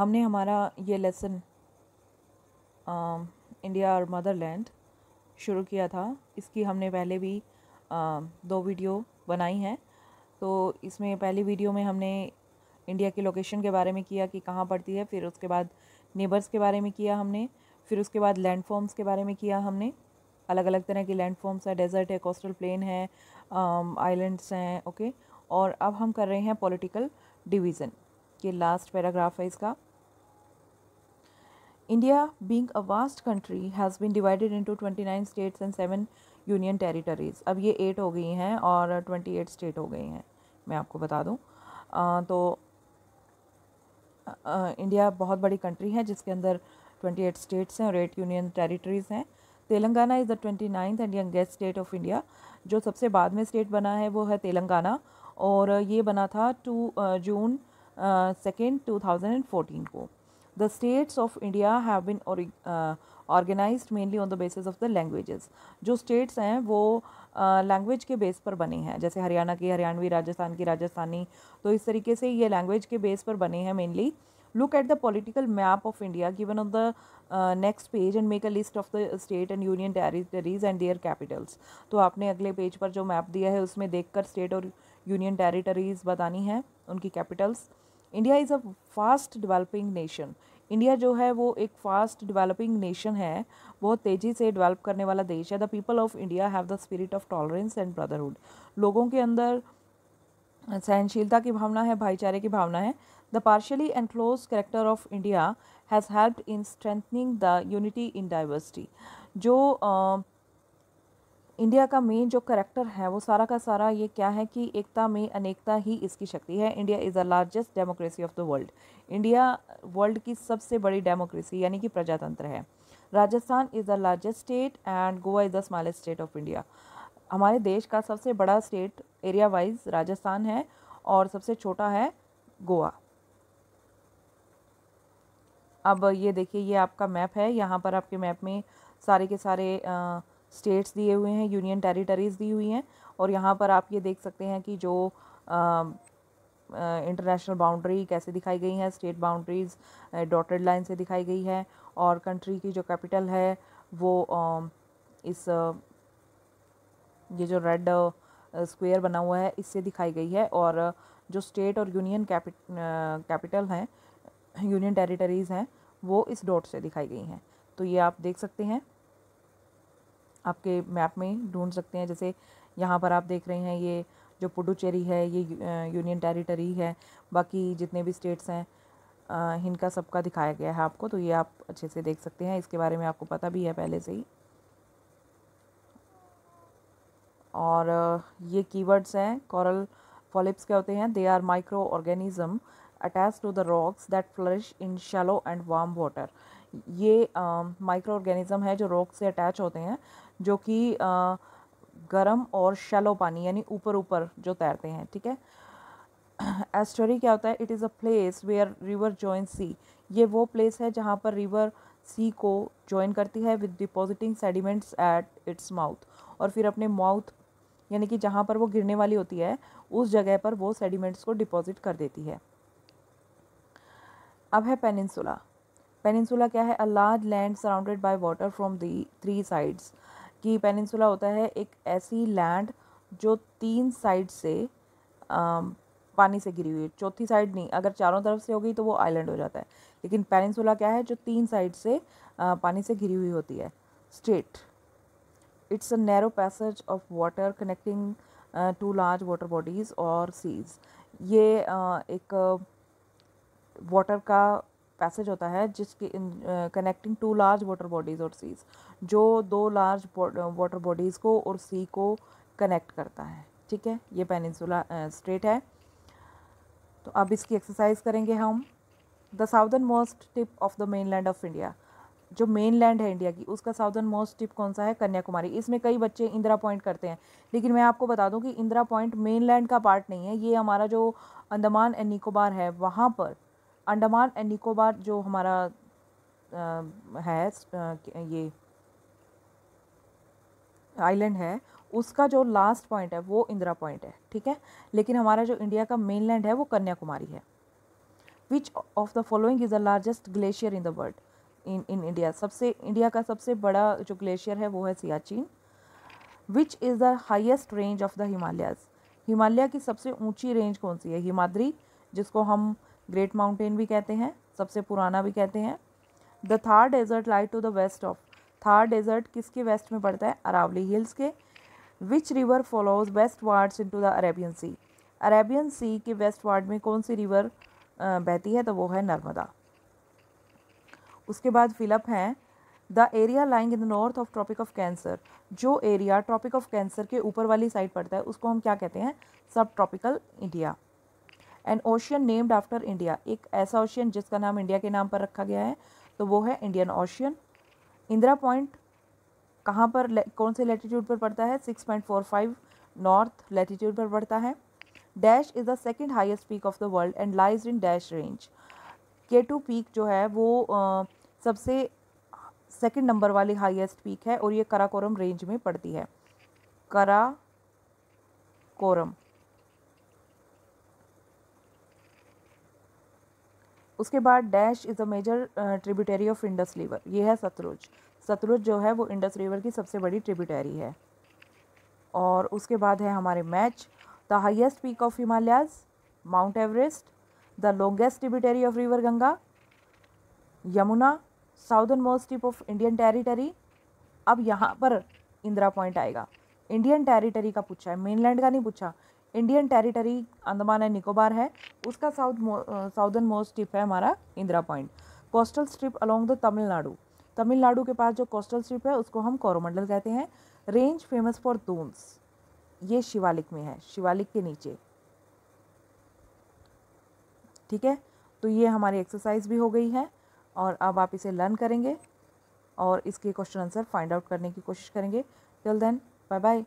हमने हमारा ये लेसन इंडिया और मदरलैंड शुरू किया था। इसकी हमने पहले भी 2 वीडियो बनाई हैं। तो इसमें पहली वीडियो में हमने इंडिया की लोकेशन के बारे में किया कि कहाँ पड़ती है, फिर उसके बाद नेबर्स के बारे में किया हमने, फिर उसके बाद लैंड फॉर्म्स के बारे में किया हमने। अलग अलग तरह की लैंड फॉर्म्स है, डेजर्ट है, कोस्टल प्लेन है, आइलैंड्स हैं, ओके। और अब हम कर रहे हैं पॉलिटिकल डिवीज़न, ये लास्ट पैराग्राफ है इसका। India, being a vast country, has been divided into 29 states and 7 union territories. अब ये 8 हो गई हैं और 28 स्टेट हो गई हैं, मैं आपको बता दूं। तो इंडिया बहुत बड़ी कंट्री है जिसके अंदर 28 स्टेट्स हैं और 8 यूनियन टेरिटरीज़ हैं। Telangana is the 29th and youngest state of India. जो सबसे बाद में स्टेट बना है वो है तेलंगाना, और ये बना था जून 2 2014 को। The states of India have been organized mainly on the basis of the languages। जो states हैं वो लैंग्वेज के बेस पर बने हैं, जैसे हरियाणा की हरियाणवी, राजस्थान की राजस्थानी। तो इस तरीके से ये लैंग्वेज के बेस पर बने हैं mainly. Look at the political map of India given on the next page and make a list of the state and union territories and their capitals। तो आपने अगले पेज पर जो मैप दिया है उसमें देखकर स्टेट और यूनियन टेरिटरीज बतानी है, उनकी Capitals. India is a fast developing nation. India जो है वो एक फास्ट डेवलपिंग नेशन है, बहुत तेज़ी से डेवलप करने वाला देश है। The people of India have the spirit of tolerance and brotherhood. लोगों के अंदर सहनशीलता की भावना है, भाईचारे की भावना है। The partially enclose character of India has helped in strengthening the unity in diversity. जो इंडिया का मेन जो करेक्टर है वो सारा का सारा ये क्या है कि एकता में अनेकता ही इसकी शक्ति है। India is the largest democracy of the world. India world की सबसे बड़ी डेमोक्रेसी यानी कि प्रजातंत्र है। Rajasthan is the largest state and Goa is the smallest state of India. हमारे देश का सबसे बड़ा स्टेट एरिया वाइज राजस्थान है और सबसे छोटा है गोवा। अब ये देखिए, ये आपका मैप है। यहाँ पर आपके मैप में सारे के सारे स्टेट्स दिए हुए हैं, यूनियन टेरिटरीज़ दी हुई हैं, और यहाँ पर आप ये देख सकते हैं कि जो इंटरनेशनल बाउंड्री कैसे दिखाई गई है, स्टेट बाउंड्रीज़ डॉटेड लाइन से दिखाई गई है, और कंट्री की जो कैपिटल है वो इस ये जो रेड स्क्वायर बना हुआ है इससे दिखाई गई है, और जो स्टेट और यूनियन कैपिटल हैं, यूनियन टेरिटरीज़ हैं, वो इस डॉट से दिखाई गई हैं। तो ये आप देख सकते हैं, आपके मैप में ढूंढ सकते हैं। जैसे यहाँ पर आप देख रहे हैं ये जो पुडुचेरी है ये यूनियन टेरिटरी है। बाकी जितने भी स्टेट्स हैं इनका सबका दिखाया गया है आपको, तो ये आप अच्छे से देख सकते हैं। इसके बारे में आपको पता भी है पहले से ही। और ये कीवर्ड्स हैं। कोरल पॉलिप्स क्या होते हैं? They are microorganism attach to the rocks that flourish in shallow and warm water. ये माइक्रो ऑर्गेनिज्म है जो रॉक से अटैच होते हैं, जो कि गर्म और शैलो पानी यानी ऊपर ऊपर जो तैरते हैं, ठीक है। एस्टरी क्या होता है? It is a place where river join sea. ये वो प्लेस है जहाँ पर रिवर सी को जॉइन करती है with depositing sediments at its mouth, और फिर अपने माउथ यानी कि जहाँ पर वो गिरने वाली होती है उस जगह पर वो सेडिमेंट्स को डिपॉजिट कर देती है। अब है पेनिनसुला। पेनिनसुला क्या है? A large land surrounded by water from the 3 sides. कि पेनिनसुला होता है एक ऐसी लैंड जो 3 साइड से पानी से घिरी हुई है। चौथी साइड नहीं, अगर चारों तरफ से होगी तो वो आइलैंड हो जाता है, लेकिन पेनिनसुला क्या है? जो 3 साइड से पानी से घिरी हुई होती है। Strait, it's a narrow passage of water connecting to large water bodies और सीज। ये एक वाटर का पैसेज होता है जिसके connecting to large water bodies और सीज, जो 2 लार्ज वाटर बॉडीज़ को और सी को कनेक्ट करता है, ठीक है। ये पेनिनसुला स्ट्रेट है। तो अब इसकी एक्सरसाइज करेंगे हम। The southern most tip of the main land of India. जो मेन लैंड है इंडिया की उसका साउदर्न मोस्ट टिप कौन सा है? कन्याकुमारी। इसमें कई बच्चे इंदिरा पॉइंट करते हैं, लेकिन मैं आपको बता दूं कि इंदिरा पॉइंट मेन लैंड का पार्ट नहीं है। ये हमारा जो अंडमान एंड निकोबार है, वहाँ पर अंडमान एंड निकोबार जो हमारा है ये आइलैंड है, उसका जो लास्ट पॉइंट है वो इंदिरा पॉइंट है, ठीक है। लेकिन हमारा जो इंडिया का मेन लैंड है वो कन्याकुमारी है। Which of the following is the largest glacier in the world in India, India का सबसे बड़ा जो ग्लेशियर है वो है Siachen. Which is the highest range of the Himalayas, Himalaya की सबसे ऊंची रेंज कौन सी है? हिमाद्री, जिसको हम ग्रेट माउंटेन भी कहते हैं, सबसे पुराना भी कहते हैं। The Thar desert lie to the west of, Thar desert किसके वेस्ट में पड़ता है? अरावली हिल्स के। Which river follows westwards into the Arabian sea, Arabian sea के वेस्ट वार्ड में कौन सी रिवर बहती है? तो वो है नर्मदा। उसके बाद फिलअप हैं the area lying in the north of tropic of cancer, जो एरिया ट्रॉपिक ऑफ कैंसर के ऊपर वाली साइड पड़ता है उसको हम क्या कहते हैं? सब tropical India. N ocean named after India, एक ऐसा ओशियन जिसका नाम इंडिया के नाम पर रखा गया है तो वो है इंडियन ओशियन। इंदिरा पॉइंट कहाँ पर, कौन से लैटिट्यूड पर पड़ता है? 6.45 नॉर्थ लैटिट्यूड पर पड़ता है। Dash is the second highest peak of the world and lies in dash range, K2 peak जो है वो सबसे सेकंड नंबर वाली हाईएस्ट पीक है और ये कराकोरम रेंज में पड़ती है, कराकोरम। उसके बाद dash is a major tributary of Indus river, ये है सतलुज, सतलुज जो है वो इंडस रिवर की सबसे बड़ी ट्रिब्यूटरी है। और उसके बाद है हमारे match, the highest peak of Himalayas mount Everest, the longest tributary of river Ganga Yamuna, southern most tip of Indian territory. अब यहाँ पर इंदिरा पॉइंट आएगा, इंडियन टेरिटरी का पूछा है, मेनलैंड का नहीं पूछा। Indian territory Andaman and Nicobar है, उसका साउदर्न मोस्ट टिप है हमारा Indira point. Coastal strip along the Tamil Nadu, Tamil Nadu के पास जो कोस्टल स्ट्रिप है उसको हम कोरोमंडल कहते हैं। रेंज फेमस फॉर दून्स, ये शिवालिक में है, शिवालिक के नीचे। ठीक है, तो ये हमारी एक्सरसाइज भी हो गई है और अब आप इसे लर्न करेंगे और इसके क्वेश्चन आंसर फाइंड आउट करने की कोशिश करेंगे। Till then bye bye.